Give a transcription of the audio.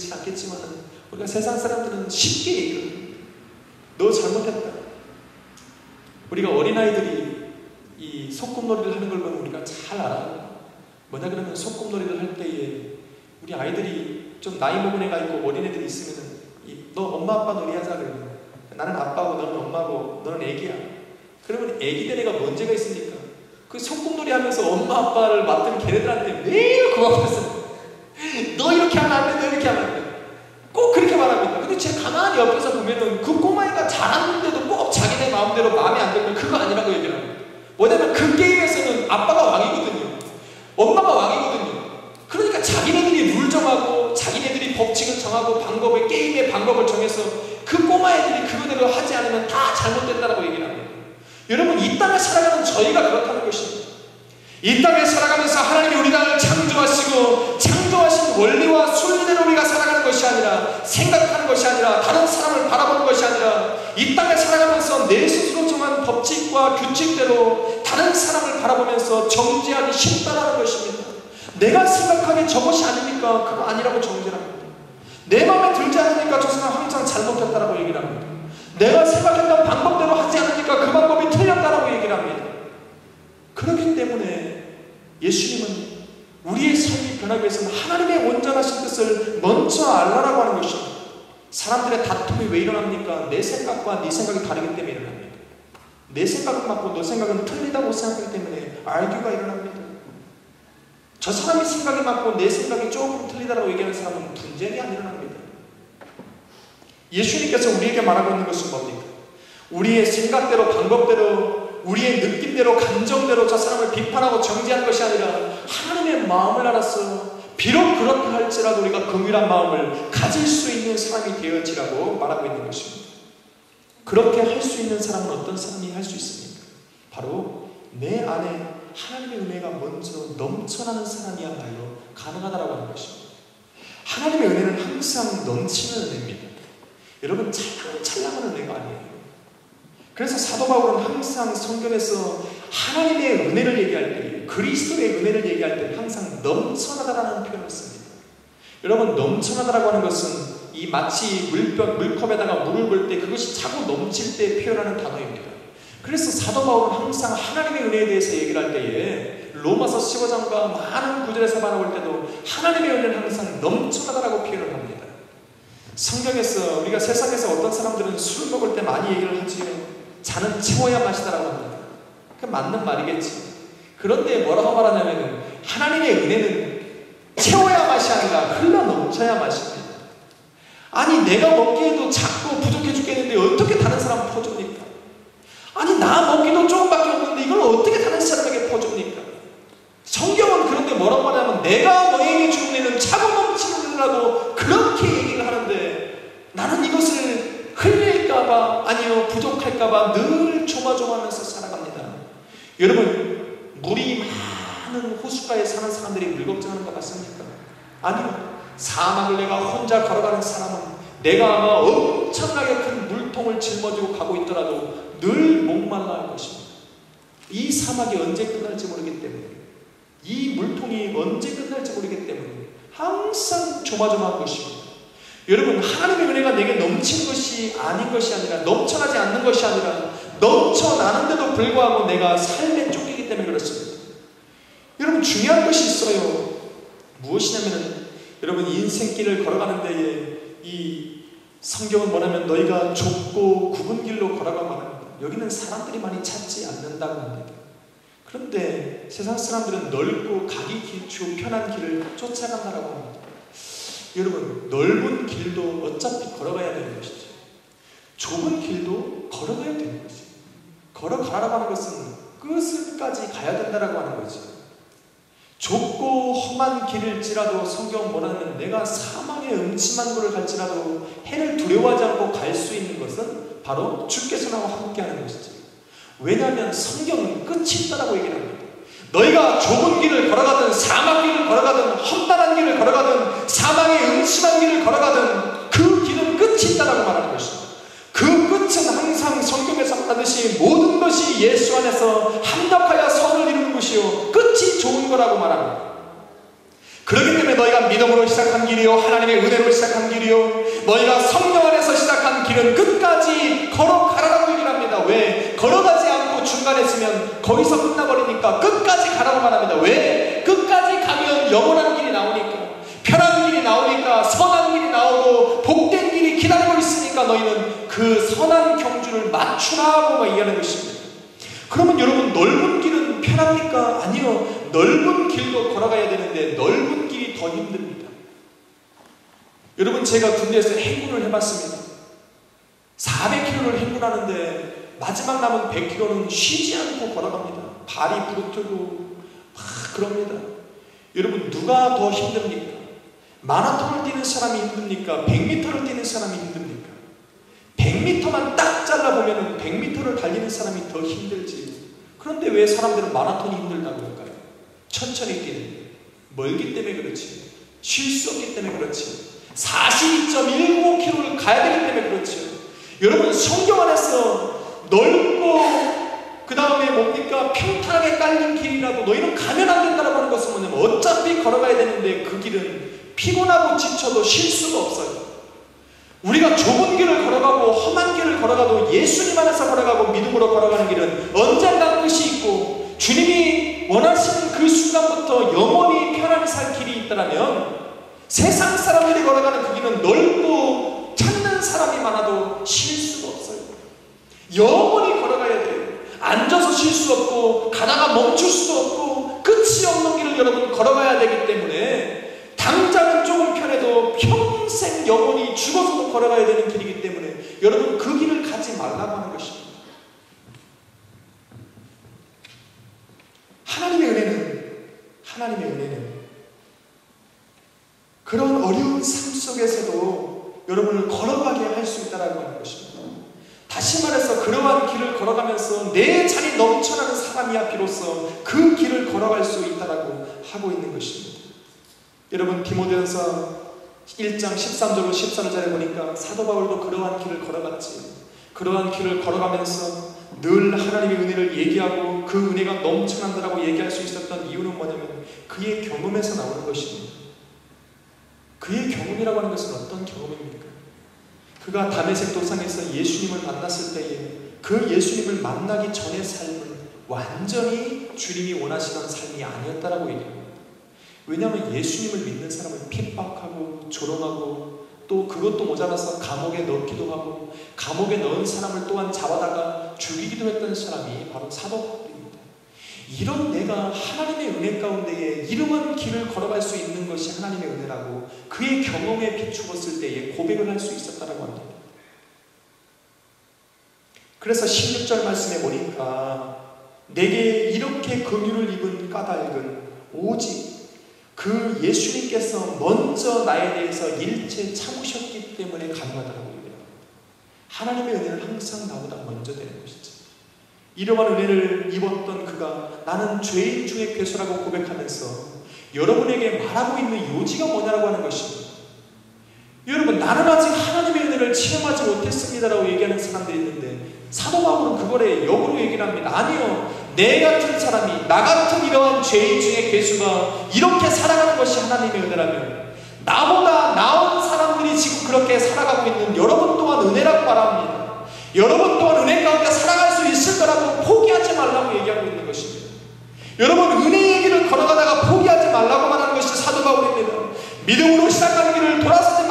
그렇지 않겠지만 우리가 세상 사람들은 쉽게 얘기를 합니다. 너 잘못했다. 우리가 어린아이들이 이 소꿉놀이를 하는 걸 보면 우리가 잘 알아요. 뭐냐 그러면 소꿉놀이를 할 때에 우리 아이들이 좀 나이 먹은 애가 있고 어린애들이 있으면은 너 엄마 아빠 놀이하자 그러면 나는 아빠고 너는 엄마고 너는 애기야. 그러면 애기 된 애가 문제가 있으니까 그 소꿉놀이 하면서 엄마 아빠를 맡은 걔네들한테 매일 그 앞에서 너 이렇게 하면 안 돼, 너 이렇게 하면 안 돼. 꼭 그렇게 말합니다. 근데 제가 가만히 옆에서 보면은 그 꼬마애가 잘하는데도 꼭 자기네 마음대로 마음에 안 들면 그거 아니라고 얘기를 합니다. 뭐냐면 그 게임에서는 아빠가 왕이거든요. 엄마가 왕이거든요. 그러니까 자기네들이 룰 정하고 자기네들이 법칙을 정하고 방법을 게임의 방법을 정해서 그 꼬마애들이 그거대로 하지 않으면 다 잘못된다라고 얘기를 합니다. 여러분 이 땅에 살아가는 저희가 그렇다는 것입니다. 이 땅에 살아가면서 하나님이 우리 땅을 창조하시고 창조하신 원리와 순리대로 우리가 살아가는 것이 아니라 생각하는 것이 아니라 다른 사람을 바라보는 것이 아니라 이 땅에 살아가면서 내 스스로 정한 법칙과 규칙대로 다른 사람을 바라보면서 정죄하기 쉽다라는 것입니다. 내가 생각하기에 저것이 아닙니까? 그거 아니라고 정죄를 합니다. 내 마음에 들지 않으니까 저 사람 항상 잘못했다라고 얘기를 합니다. 내가 생각했던 방법대로 하지 않으니까 그 방법이 틀렸다라고 얘기를 합니다. 그렇기 때문에 예수님은 우리의 삶이 변하기 위해서는 하나님의 온전하신 뜻을 먼저 알라라고 하는 것입니다. 사람들의 다툼이 왜 일어납니까? 내 생각과 네 생각이 다르기 때문에 일어납니다. 내 생각은 맞고 너 생각은 틀리다고 생각하기 때문에 알규가 일어납니다. 저 사람이 생각이 맞고 내 생각이 조금 틀리다라고 얘기하는 사람은 분쟁이 안 일어납니다. 예수님께서 우리에게 말하고 있는 것은 뭡니까? 우리의 생각대로 방법대로 우리의 느낌대로 감정대로 저 사람을 비판하고 정죄하는 것이 아니라 하나님의 마음을 알아서 비록 그렇다 할지라도 우리가 긍휼한 마음을 가질 수 있는 사람이 되어지라고 말하고 있는 것입니다. 그렇게 할 수 있는 사람은 어떤 사람이 할 수 있습니까? 바로 내 안에 하나님의 은혜가 먼저 넘쳐나는 사람이야말로 가능하다라고 하는 것입니다. 하나님의 은혜는 항상 넘치는 은혜입니다. 여러분 찰랑찰랑한 은혜가 아니에요. 그래서 사도 바울은 항상 성경에서 하나님의 은혜를 얘기할 때, 그리스도의 은혜를 얘기할 때 항상 넘쳐나다라는 표현을 씁니다. 여러분 넘쳐나다라고 하는 것은 이 마치 물컵에다가 물을 볼 때 그것이 차고 넘칠 때 표현하는 단어입니다. 그래서 사도 바울은 항상 하나님의 은혜에 대해서 얘기를 할 때에 로마서 15장과 많은 구절에서 말할 때도 하나님의 은혜는 항상 넘쳐나다라고 표현을 합니다. 성경에서 우리가 세상에서 어떤 사람들은 술 먹을 때 많이 얘기를 하지요. 자는 채워야 마시다라고 합니다. 그 맞는 말이겠지. 그런데 뭐라고 말하냐면은 하나님의 은혜는 채워야 맛이 아니라 흘러 넘쳐야 맛입니다. 아니 내가 먹기에도 작고 부족해 죽겠는데 어떻게 다른 사람 퍼줍니까? 아니 나 먹기도 조금밖에 없는데 이걸 어떻게 다른 사람에게 퍼줍니까? 성경은 그런데 뭐라고 하냐면 내가 너에게 주는 애는 차고 넘치느라고 그렇게 얘기를 하는데 나는 이것을 흘릴까봐 아니요 부족할까봐 늘 조마조마하면서 살아갑니다. 여러분 물이 많은 호숫가에 사는 사람들이 물 걱정하는 것 같습니까? 아니요. 사막을 내가 혼자 걸어가는 사람은 내가 아마 엄청나게 큰 물통을 짊어지고 가고 있더라도 늘 목말라 할 것입니다. 이 사막이 언제 끝날지 모르기 때문에 이 물통이 언제 끝날지 모르기 때문에 항상 조마조마한 것입니다. 여러분 하나님의 은혜가 내게 넘치는 것이 아닌 것이 아니라 넘쳐나지 않는 것이 아니라 넘쳐나는데도 불구하고 내가 삶에 쫓기기 때문에 그렇습니다. 여러분 중요한 것이 있어요. 무엇이냐면 여러분 인생길을 걸어가는 데에 이 성경은 뭐냐면 너희가 좁고 굽은 길로 걸어가고 합니다. 여기는 사람들이 많이 찾지 않는다고 합니다. 그런데 세상 사람들은 넓고 가기 편한 길을 쫓아간다고 합니다. 여러분 넓은 길도 어차피 걸어가야 되는 것이죠. 좁은 길도 걸어가야 되는 것이죠. 걸어가라고 하는 것은 끝까지 가야 된다고 하는 거죠. 좁고 험한 길일지라도 성경은 뭐라면 내가 사망의 음침한 곳을 갈지라도 해를 두려워하지 않고 갈 수 있는 것은 바로 주께서 나와 함께하는 것이죠. 왜냐하면 성경은 끝이 있다라고 얘기를 합니다. 너희가 좁은 길을 걸어가든 사막 길을 걸어가든 험난한 길을 걸어가든 사망의 음침한 길을 걸어가든 그 길은 끝이 있다라고 말하는 것입니다. 그 끝은 항상 성경에서 말하듯이 모든 것이 예수 안에서 합력하여 선을 이루는 것이요 끝이 좋은 거라고 말합니다. 그렇기 때문에 너희가 믿음으로 시작한 길이요 하나님의 은혜로 시작한 길이요 너희가 성령 안에서 시작한 길은 끝까지 걸어가라고 얘기를 합니다. 왜? 걸어가지 않고 중간에 쓰면 거기서 끝나버리니까 끝까지 가라고 말합니다. 왜? 끝까지 가면 영원한 길이 나오니까, 편한 길이 나오니까, 선한 길이 나오고 복된 길이 기다리고 있으니까 너희는 그 선한 경주를 맞추라고 얘기하는 것입니다. 그러면 여러분, 넓은 길은 편합니까? 아니요. 넓은 길도 걸어가야 되는데 넓은 길이 더 힘듭니다. 여러분, 제가 군대에서 행군을 해봤습니다. 400km를 행군하는데 마지막 남은 100km는 쉬지 않고 걸어갑니다. 발이 부르트고 막 그럽니다. 여러분, 누가 더 힘듭니까? 마라톤을 뛰는 사람이 힘듭니까? 100m를 뛰는 사람이 힘듭니까? 100m만 딱 잘라보면 100m를 달리는 사람이 더 힘들지. 그런데 왜 사람들은 마라톤이 힘들다고 할까요? 천천히 뛰는, 멀기 때문에 그렇지, 쉴 수 없기 때문에 그렇지, 42.195km를 가야 되기 때문에 그렇지. 여러분, 성경 안에서 넓고 그 다음에 뭡니까? 평탄하게 깔린 길이라도 너희는 가면 안 된다고 하는 것은 뭐냐면 어차피 걸어가야 되는데 그 길은 피곤하고 지쳐도 쉴 수가 없어요. 우리가 좁은 길을 걸어가고 험한 길을 걸어가도 예수님 안에서 걸어가고 믿음으로 걸어가는 길은 언젠가 끝이 있고 주님이 원하시는 그 순간부터 영원히 편안히 살 길이 있다면 세상 사람들이 걸어가는 그 길은 넓고 찾는 사람이 많아도 쉴 수가 없어요. 영원히 걸어가야 돼요. 앉아서 쉴 수 없고 가다가 멈출 수도 없고 끝이 없는 길을 여러분 걸어가야 되기 때문에 당장은 조금 편해도 평생 영원히 죽어서도 걸어가야 되는 길이기 때문에 여러분 그 길을 가지 말라고 하는 것입니다. 하나님의 은혜는 그런 어려운 삶 속에서도 여러분을 걸어가게 할 수 있다라고 하는 것입니다. 다시 말해서 그러한 길을 걸어가면서 내 잔이 넘쳐나는 사람이야 비로소 그 길을 걸어갈 수 있다라고 하고 있는 것입니다. 여러분, 디모데전서 1장 13절로 14절에 보니까 사도 바울도 그러한 길을 걸어갔지. 그러한 길을 걸어가면서 늘 하나님의 은혜를 얘기하고 그 은혜가 넘쳐난다라고 얘기할 수 있었던 이유는 뭐냐면 그의 경험에서 나오는 것입니다. 그의 경험이라고 하는 것은 어떤 경험입니까? 그가 다메섹 도상에서 예수님을 만났을 때에 그 예수님을 만나기 전의 삶은 완전히 주님이 원하시던 삶이 아니었다라고 얘기합니다. 왜냐하면 예수님을 믿는 사람을 핍박하고 조롱하고 또 그것도 모자라서 감옥에 넣기도 하고 감옥에 넣은 사람을 또한 잡아다가 죽이기도 했던 사람이 바로 사도 바울입니다. 이런 내가 하나님의 은혜 가운데에 이러한 길을 걸어갈 수 있는 것이 하나님의 은혜라고 그의 경험에 비추었을 때에 고백을 할 수 있었다라고 합니다. 그래서 16절 말씀에 보니까 내게 이렇게 긍휼을 입은 까닭은 오직 그 예수님께서 먼저 나에 대해서 일체 참으셨기 때문에 가능하다고 얘기합니다. 하나님의 은혜는 항상 나보다 먼저 되는 것이죠. 이러한 은혜를 입었던 그가 나는 죄인 중에 괴수라고 고백하면서 여러분에게 말하고 있는 요지가 뭐냐라고 하는 것입니다. 여러분, 나는 아직 하나님의 은혜를 체험하지 못했습니다라고 얘기하는 사람들이 있는데 사도 바울은 그거를 역으로 얘기를 합니다. 아니요, 내 같은 사람이, 나 같은 이러한 죄인 중에 괴수가 이렇게 살아가는 것이 하나님의 은혜라면 나보다 나은 사람들이 지금 그렇게 살아가고 있는 여러분 또한 은혜라고 말합니다. 여러분 또한 은혜 가운데 살아갈 수 있을 거라고 포기하지 말라고 얘기하고 있는 것입니다. 여러분, 은혜의 길을 걸어가다가 포기하지 말라고 말하는 것이 사도 바울입니다. 믿음으로 시작하는 길을 돌아서지